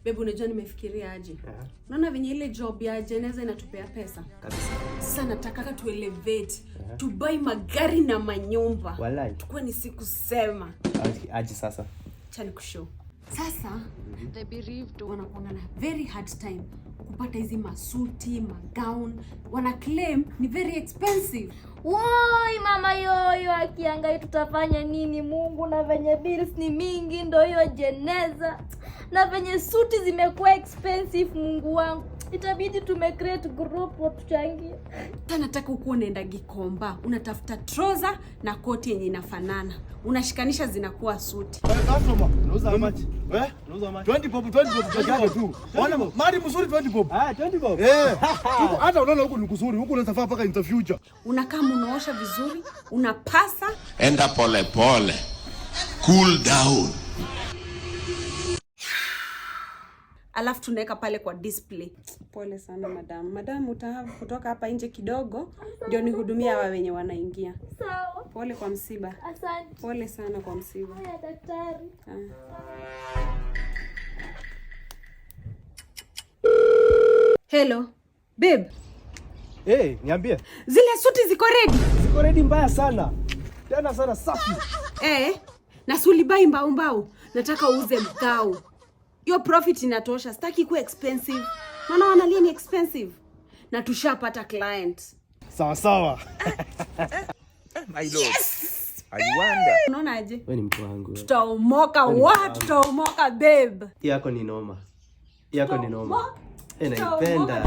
Babe, unajua nimefikiria aje? Unaona venye ile job ya Jeneza inatupea pesa? Kabisa. Sasa nataka tu elevate, to buy magari na manyumba. Walai. Tukue ni siku sema. Aje sasa. Chani kushow. Sasa, the bereaved wanakuwa na very hard time kupata hizi masuti, magown. Wana claim ni very expensive. Woi mama yoyo, akiangai tutafanya nini Mungu, na venye bills ni mingi ndo hiyo Jeneza. Na venye suti zimekuwa expensive Mungu wangu. Itabidi create group wa tuchangie. Nataka ukuwa unaenda Gikomba, unatafuta trouser na koti yenye inafanana. Unashikanisha zinakuwa suti. Customer, unauza how much? Unauza how much? 20 bob peke tu. Bwana, mali mzuri 20 bob. 20 bob. Huko hata unaona huko ni kuzuri, huko unaweza faa paka in the future. Unakaa unaosha vizuri, unapasa. Enda pole pole. Cool down. Alafu tunaweka pale kwa display. Pole sana madam. Madam, utahavu kutoka hapa nje kidogo ndio nihudumia hawa wenye wanaingia. Sawa. Pole kwa msiba. Asante. Pole sana kwa msiba. Haya daktari. Hello. Babe. Niambie. Zile suti ziko ready? Ziko ready mbaya sana. Tena sana safi. Na sulibai mbao. Nataka uuze mkao. Your profit inatosha. Sitaki kuwa expensive. Naona wanalia ni expensive. Na tushapata client. Sawa. My lord. Yes! I wonder. Unaona aje? Wewe ni mtu wangu. Tutaomoka babe. Yako ni noma. Naipenda.